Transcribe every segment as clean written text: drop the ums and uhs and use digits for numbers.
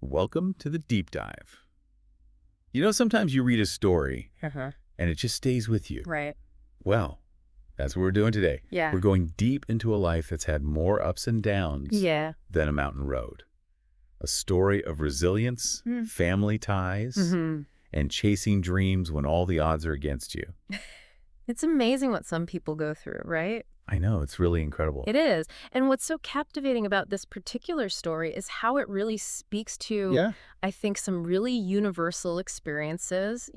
Welcome to the deep dive. You know, sometimes you read a story Uh-huh. and it just stays with you. Right. Well, that's what we're doing today. Yeah. We're going deep into a life that's had more ups and downs Yeah. than a mountain road. A story of resilience, family ties, Mm-hmm. and chasing dreams when all the odds are against you. It's amazing what some people go through, right? I know, it's really incredible. It is. And what's so captivating about this particular story is how it really speaks to, I think, some really universal experiences,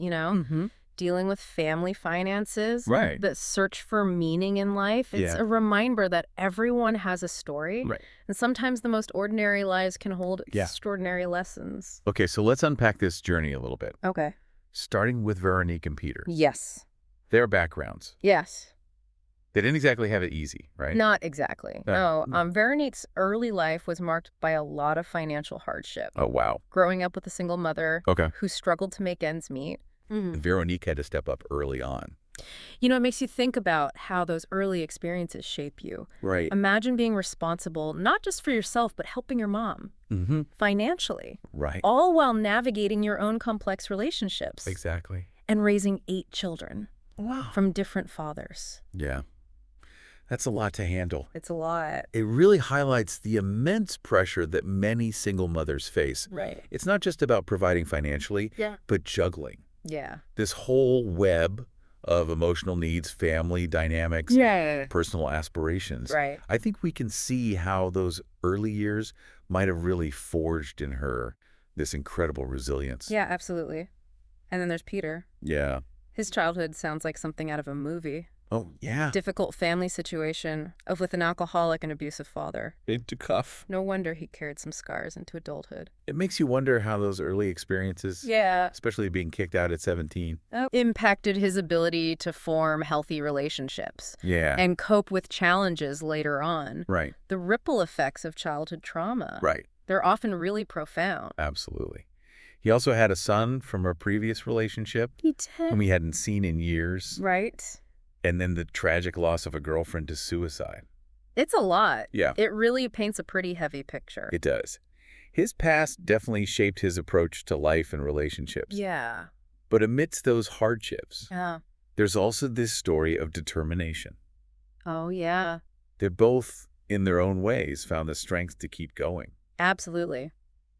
dealing with family finances, Right. the search for meaning in life. It's a reminder that everyone has a story. Right. And sometimes the most ordinary lives can hold extraordinary lessons. Okay, so let's unpack this journey a little bit. Okay. Starting with Veronique and Peter. Yes. Their backgrounds. Yes. They didn't exactly have it easy, right? Not exactly. No. Veronique's early life was marked by a lot of financial hardship. Oh, wow. Growing up with a single mother who struggled to make ends meet. Veronique had to step up early on. You know, it makes you think about how those early experiences shape you. Right. Imagine being responsible, not just for yourself, but helping your mom financially. Right. All while navigating your own complex relationships. Exactly. And raising 8 children. Wow. From different fathers. Yeah. That's a lot to handle. It's a lot. It really highlights the immense pressure that many single mothers face. Right. It's not just about providing financially, but juggling. Yeah. This whole web of emotional needs, family dynamics, personal aspirations. Right. I think we can see how those early years might have really forged in her this incredible resilience. Yeah, absolutely. And then there's Peter. Yeah. His childhood sounds like something out of a movie. Oh, yeah. Difficult family situation with an alcoholic and abusive father. Big to cuff. No wonder he carried some scars into adulthood. It makes you wonder how those early experiences, especially being kicked out at 17, impacted his ability to form healthy relationships. Yeah. And cope with challenges later on. Right. The ripple effects of childhood trauma. Right. They're often really profound. Absolutely. He also had a son from a previous relationship He did. whom he hadn't seen in years. Right. And then the tragic loss of a girlfriend to suicide. It's a lot. Yeah. It really paints a pretty heavy picture. It does. His past definitely shaped his approach to life and relationships. Yeah. But amidst those hardships, there's also this story of determination. Oh, yeah. They both, in their own ways, found the strength to keep going. Absolutely.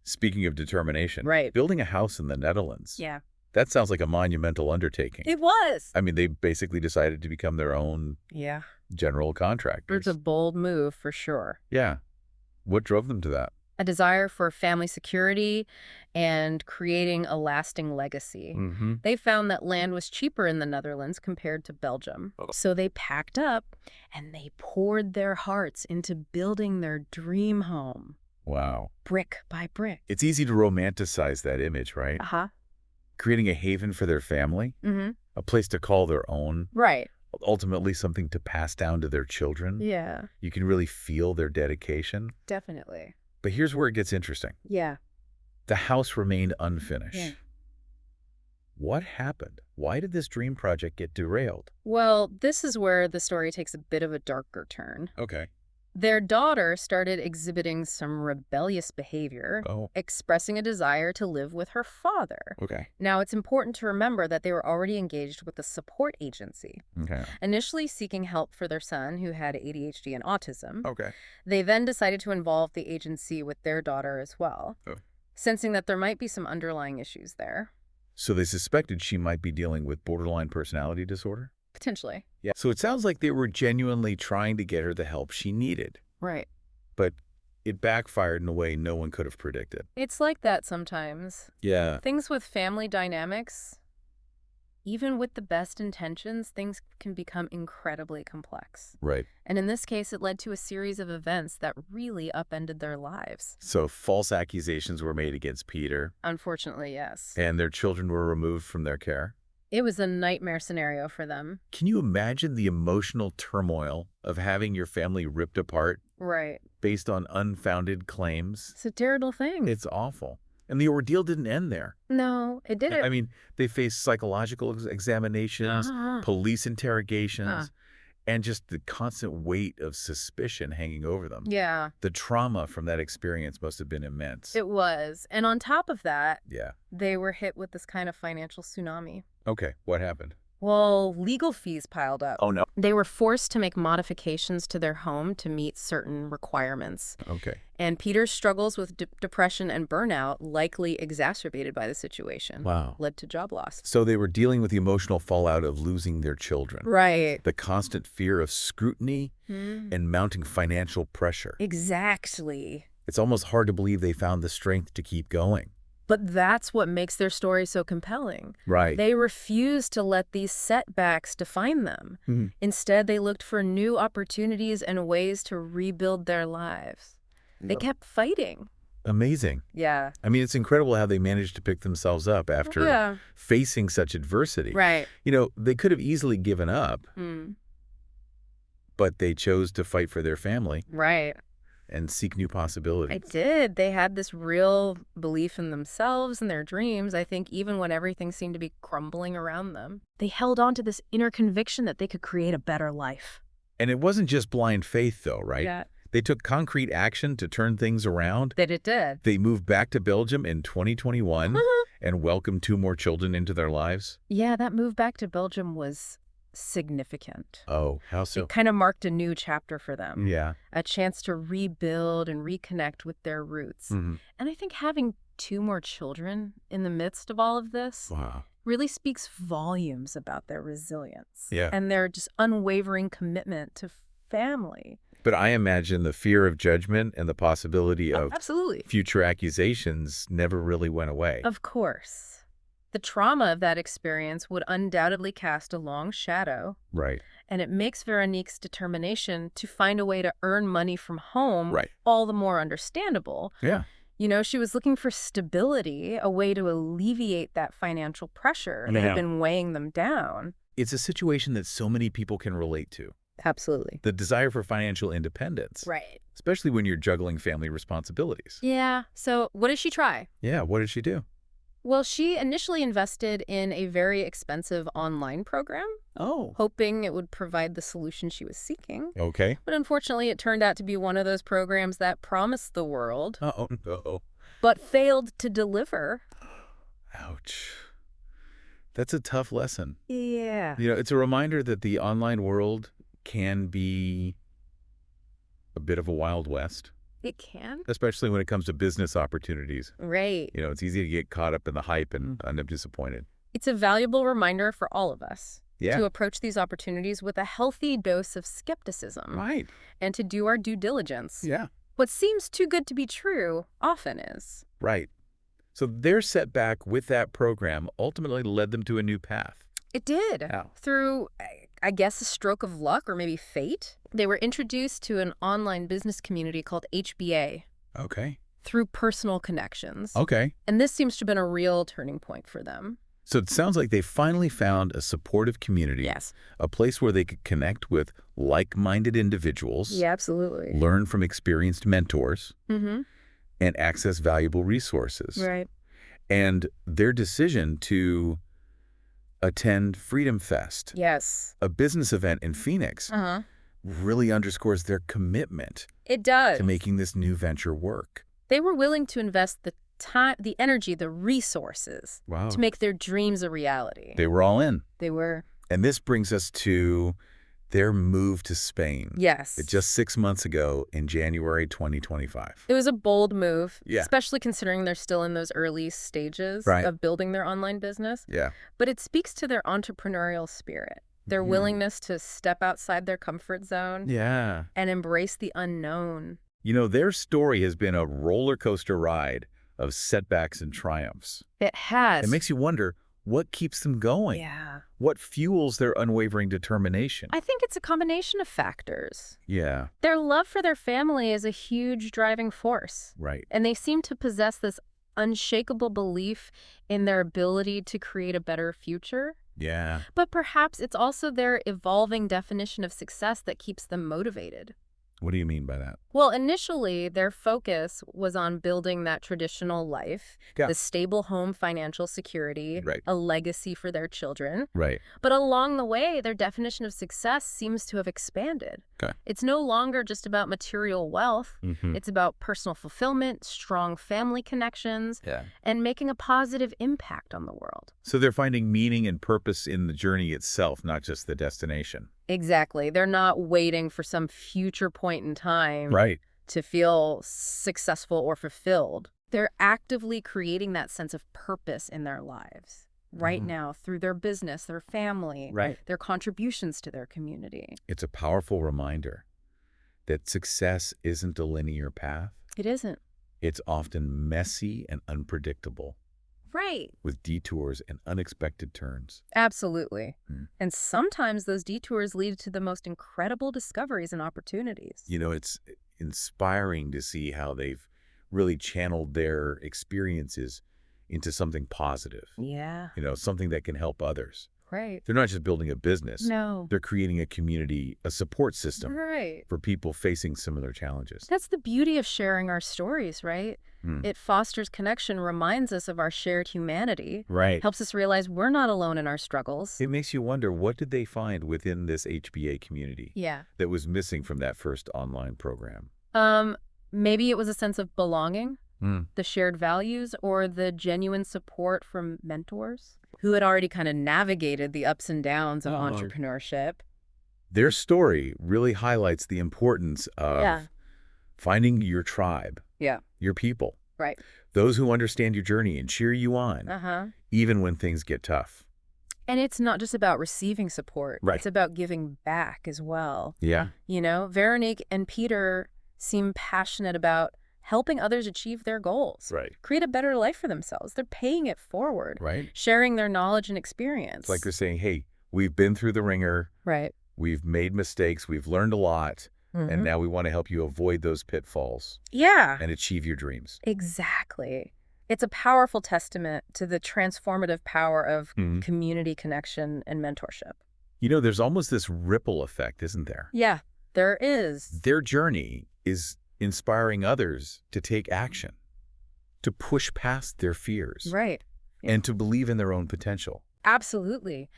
Speaking of determination, right. Building a house in the Netherlands. Yeah. That sounds like a monumental undertaking. It was. I mean, they basically decided to become their own general contractors. It's a bold move for sure. Yeah. What drove them to that? A desire for family security and creating a lasting legacy. They found that land was cheaper in the Netherlands compared to Belgium. So they packed up and they poured their hearts into building their dream home. Wow. Brick by brick. It's easy to romanticize that image, right? Creating a haven for their family, a place to call their own. Right. Ultimately something to pass down to their children. Yeah. You can really feel their dedication. Definitely. But here's where it gets interesting. Yeah. The house remained unfinished. Yeah. What happened? Why did this dream project get derailed? Well, this is where the story takes a bit of a darker turn. Okay. Their daughter started exhibiting some rebellious behavior, expressing a desire to live with her father. Okay. Now, it's important to remember that they were already engaged with a support agency. Okay. Initially seeking help for their son, who had ADHD and autism. Okay. They then decided to involve the agency with their daughter as well, sensing that there might be some underlying issues there. So they suspected she might be dealing with borderline personality disorder? Potentially. Yeah. So it sounds like they were genuinely trying to get her the help she needed. Right. But it backfired in a way no one could have predicted. It's like that sometimes. Yeah. Things with family dynamics, even with the best intentions, things can become incredibly complex. Right. And in this case, it led to a series of events that really upended their lives. So false accusations were made against Peter. Unfortunately, yes. And their children were removed from their care. It was a nightmare scenario for them. Can you imagine the emotional turmoil of having your family ripped apart? Right. Based on unfounded claims? It's a terrible thing. It's awful. And the ordeal didn't end there. No, it didn't. I mean, they faced psychological examinations, police interrogations, And just the constant weight of suspicion hanging over them. Yeah. The trauma from that experience must have been immense. It was. And on top of that, Yeah. they were hit with this kind of financial tsunami. Okay, what happened? Well, legal fees piled up. Oh, no. They were forced to make modifications to their home to meet certain requirements. Okay. And Peter's struggles with depression and burnout, likely exacerbated by the situation, Wow. led to job loss. So they were dealing with the emotional fallout of losing their children. Right. The constant fear of scrutiny and mounting financial pressure. Exactly. It's almost hard to believe they found the strength to keep going. But that's what makes their story so compelling. Right. They refused to let these setbacks define them. Instead, they looked for new opportunities and ways to rebuild their lives. They kept fighting. Amazing. Yeah. I mean, it's incredible how they managed to pick themselves up after facing such adversity. Right. You know, they could have easily given up, but they chose to fight for their family. Right. And seek new possibilities. I did. They had this real belief in themselves and their dreams, I think, even when everything seemed to be crumbling around them. They held on to this inner conviction that they could create a better life. And it wasn't just blind faith, though, right? Yeah. They took concrete action to turn things around. That it did. They moved back to Belgium in 2021 and welcomed 2 more children into their lives. Yeah, that move back to Belgium was significant. Oh, how so? It kind of marked a new chapter for them. Yeah. A chance to rebuild and reconnect with their roots. And I think having 2 more children in the midst of all of this really speaks volumes about their resilience. Yeah. And their just unwavering commitment to family. But I imagine the fear of judgment and the possibility of Absolutely. future accusations never really went away. Of course. The trauma of that experience would undoubtedly cast a long shadow. Right. And it makes Veronique's determination to find a way to earn money from home all the more understandable. Yeah. You know, she was looking for stability, a way to alleviate that financial pressure that had been weighing them down. It's a situation that so many people can relate to. Absolutely. The desire for financial independence. Right. Especially when you're juggling family responsibilities. Yeah. So what did she try? Yeah, what did she do? Well, she initially invested in a very expensive online program, hoping it would provide the solution she was seeking. Okay. But unfortunately, it turned out to be one of those programs that promised the world, Uh-oh. but failed to deliver. Ouch. That's a tough lesson. Yeah. You know, it's a reminder that the online world can be a bit of a Wild West. It can. Especially when it comes to business opportunities. Right. You know, it's easy to get caught up in the hype and end up disappointed. It's a valuable reminder for all of us Yeah. to approach these opportunities with a healthy dose of skepticism. Right. And to do our due diligence. Yeah. What seems too good to be true often is. Right. So their setback with that program ultimately led them to a new path. It did. How? Through, I guess, a stroke of luck or maybe fate. They were introduced to an online business community called HBA. Okay. Through personal connections. Okay. And this seems to have been a real turning point for them. So it sounds like they finally found a supportive community. Yes. A place where they could connect with like-minded individuals. Yeah, absolutely. Learn from experienced mentors. And access valuable resources. Right. And their decision to attend Freedom Fest, Yes. a business event in Phoenix, really underscores their commitment It does. to making this new venture work. They were willing to invest the time, the energy, the resources to make their dreams a reality. They were all in. They were. And this brings us to their move to Spain. Yes. Just 6 months ago in January 2025. It was a bold move, Yeah. especially considering they're still in those early stages of building their online business. Yeah. But it speaks to their entrepreneurial spirit, their willingness to step outside their comfort zone Yeah. and embrace the unknown. You know, their story has been a roller coaster ride of setbacks and triumphs. It has. It makes you wonder, what keeps them going? Yeah. What fuels their unwavering determination? I think it's a combination of factors. Yeah. Their love for their family is a huge driving force. Right. And they seem to possess this unshakable belief in their ability to create a better future. Yeah. But perhaps it's also their evolving definition of success that keeps them motivated. What do you mean by that? Well, initially, their focus was on building that traditional life, Yeah. the stable home financial security, Right. a legacy for their children. Right. But along the way, their definition of success seems to have expanded. Okay. It's no longer just about material wealth. Mm-hmm. It's about personal fulfillment, strong family connections, Yeah. and making a positive impact on the world. So they're finding meaning and purpose in the journey itself, not just the destination. Exactly. They're not waiting for some future point in time Right. to feel successful or fulfilled. They're actively creating that sense of purpose in their lives right now through their business, their family, Right. their contributions to their community. It's a powerful reminder that success isn't a linear path. It isn't. It's often messy and unpredictable, Right. with detours and unexpected turns. Absolutely. Hmm. And sometimes those detours lead to the most incredible discoveries and opportunities. You know, it's inspiring to see how they've really channeled their experiences into something positive. Yeah. You know, something that can help others. Right. They're not just building a business. No. They're creating a community, a support system Right. for people facing similar challenges. That's the beauty of sharing our stories, right? It fosters connection, reminds us of our shared humanity, Right. helps us realize we're not alone in our struggles. It makes you wonder, what did they find within this HBA community Yeah. that was missing from that first online program? Maybe it was a sense of belonging, Mm. the shared values, or the genuine support from mentors who had already kind of navigated the ups and downs of entrepreneurship. Their story really highlights the importance of Yeah. finding your tribe, Yeah. your people, Right. those who understand your journey and cheer you on, Uh-huh. even when things get tough. And it's not just about receiving support. Right. It's about giving back as well. Yeah. You know, Veronique and Peter seem passionate about helping others achieve their goals, Right. create a better life for themselves. They're paying it forward, Right. sharing their knowledge and experience. It's like they're saying, hey, we've been through the ringer, Right. we've made mistakes, we've learned a lot, and now we want to help you avoid those pitfalls Yeah, and achieve your dreams. exactly. It's a powerful testament to the transformative power of community connection and mentorship. You know, there's almost this ripple effect, isn't there? Yeah, there is. Their journey is inspiring others to take action, to push past their fears, Right. and to believe in their own potential. Absolutely.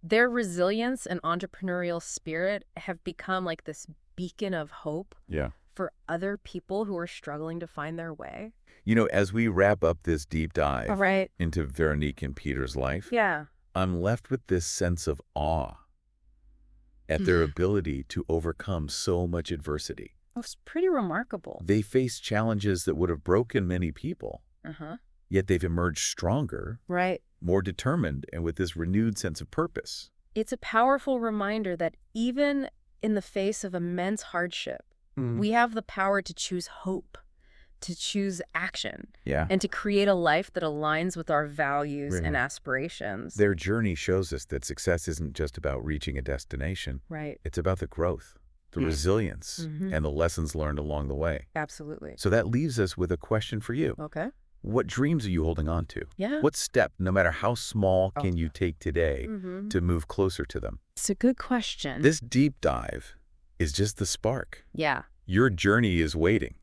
Their resilience and entrepreneurial spirit have become like this beacon of hope Yeah. for other people who are struggling to find their way. You know, as we wrap up this deep dive All right. into Veronique and Peter's life, Yeah. I'm left with this sense of awe at their ability to overcome so much adversity. It's pretty remarkable. They faced challenges that would have broken many people, Uh-huh. yet they've emerged stronger, Right. more determined, and with this renewed sense of purpose. It's a powerful reminder that even in the face of immense hardship, we have the power to choose hope, to choose action, Yeah. and to create a life that aligns with our values Right. and aspirations. Their journey shows us that success isn't just about reaching a destination. Right. It's about the growth, the resilience, and the lessons learned along the way. Absolutely. So that leaves us with a question for you. Okay. What dreams are you holding on to? Yeah. What step, no matter how small, can you take today to move closer to them? It's a good question. This deep dive is just the spark. Yeah. Your journey is waiting.